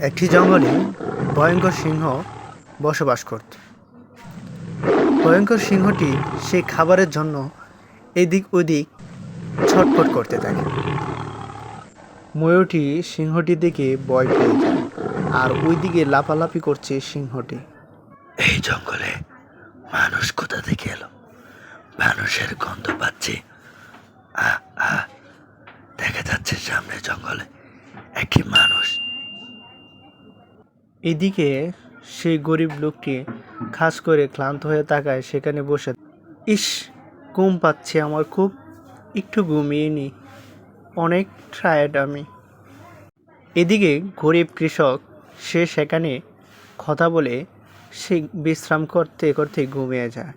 একটি জঙ্গলে ভয়ঙ্কর সিংহ বসবাস করত। ভয়ঙ্কর সিংহটি সেই খাবারের জন্য এদিক ওদিক ছটফট করতে থাকে। ময়ূরটি সিংহটি দেখে ভয় পেয়ে যায়, আর ওইদিকে লাফালাফি করছে সিংহটি। এই জঙ্গলে মানুষ কোথা থেকে এলো? মানুষের গন্ধ পাচ্ছি। দেখা যাচ্ছে সামনে জঙ্গলে একটি মানুষ। এদিকে সেই গরিব লোকটি খাস করে ক্লান্ত হয়ে তাকায় সেখানে বসে। ইস, ঘুম পাচ্ছে আমার খুব, একটু ঘুমিয়ে নি, অনেক টায়ার্ড আমি। এদিকে গরিব কৃষক সে সেখানে কথা বলে সে বিশ্রাম করতে করতে ঘুমিয়ে যায়,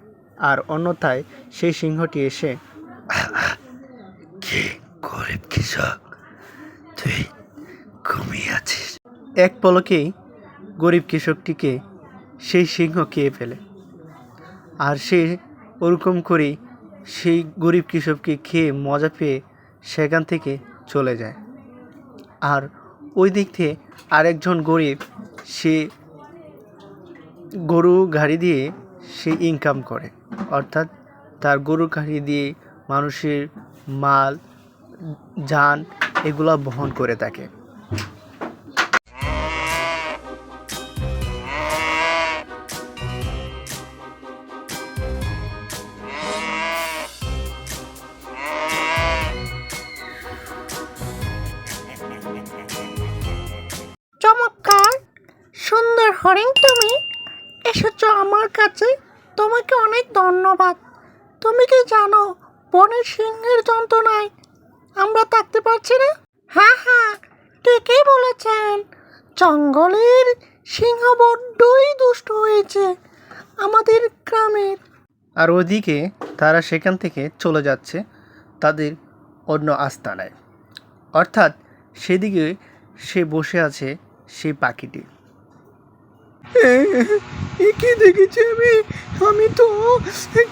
আর অন্যথায় সেই সিংহটি এসে, কি গরিব কৃষক, তুই ঘুমিয়ে আছিস? এক পলকেই গরিব কৃষকটিকে সেই সিংহ খেয়ে ফেলে। আর সে ওরকম করেই সেই গরিব কৃষককে খেয়ে মজা পেয়ে সেখান থেকে চলে যায়। আর ওই দিক থেকে আরেকজন গরিব সে গরু গাড়ি দিয়ে সে ইনকাম করে, অর্থাৎ তার গরু গাড়ি দিয়ে মানুষের মাল যান এগুলা বহন করে থাকে। চমৎকার, সুন্দর হরিণ, তুমি এসেছো আমার কাছে, তোমাকে অনেক ধন্যবাদ। তুমি কি জানো বনের সিংহের যন্ত্রণায় আমরা থাকতে পারছি না? হ্যাঁ হ্যাঁ, ঠিকই বলেছেন। জঙ্গলের সিংহ বড্ডই দুষ্ট হয়েছে আমাদের গ্রামের। আর ওদিকে তারা সেখান থেকে চলে যাচ্ছে তাদের অন্য আস্তানায়, অর্থাৎ সেদিকে সে বসে আছে সেই পাখিটি। কি দেখেছি আমি তো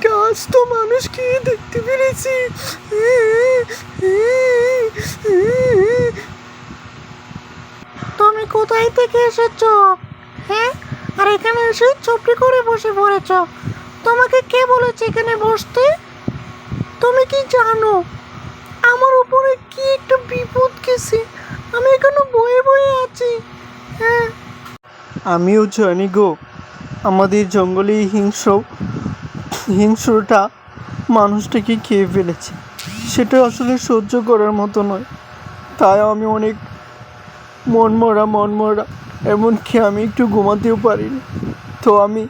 গাছ তো মানুষকে দেখতে পেরেছি। তুমি কোথায় থেকে এসেছো? হ্যাঁ, আর এখানে এসে চুপটি করে বসে পড়েছ। তোমাকে কে বলেছে এখানে বসতে? তুমি কি জানো আমার উপরে কি একটা বিপদ গেছে? আমি এখানে বয়ে বয়ে আছি। হ্যাঁ, আমিও জানি গো, আমাদের জঙ্গলে হিংস্রটা মানুষটাকে খেয়ে ফেলেছে। সেটা আসলে সহ্য করার মতো নয়, তাই আমি অনেক মনমরা, এমনকি আমি একটু ঘুমাতেও পারি না। তো আমি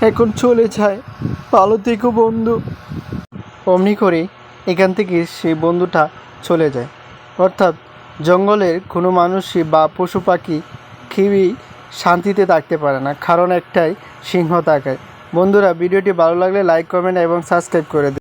এখন চলে যাই, ভালো থেকো বন্ধু। অমনি করে এখান থেকে সেই বন্ধুটা চলে যায়। অর্থাৎ জঙ্গলের কোনো মানুষই বা পশু পাখি খেয়েই শান্তিতে থাকতে পারে না, কারণ একটাই, সিংহ তাকায়। বন্ধুরা, ভিডিওটি ভালো লাগলে লাইক, কমেন্ট এবং সাবস্ক্রাইব করে দিন।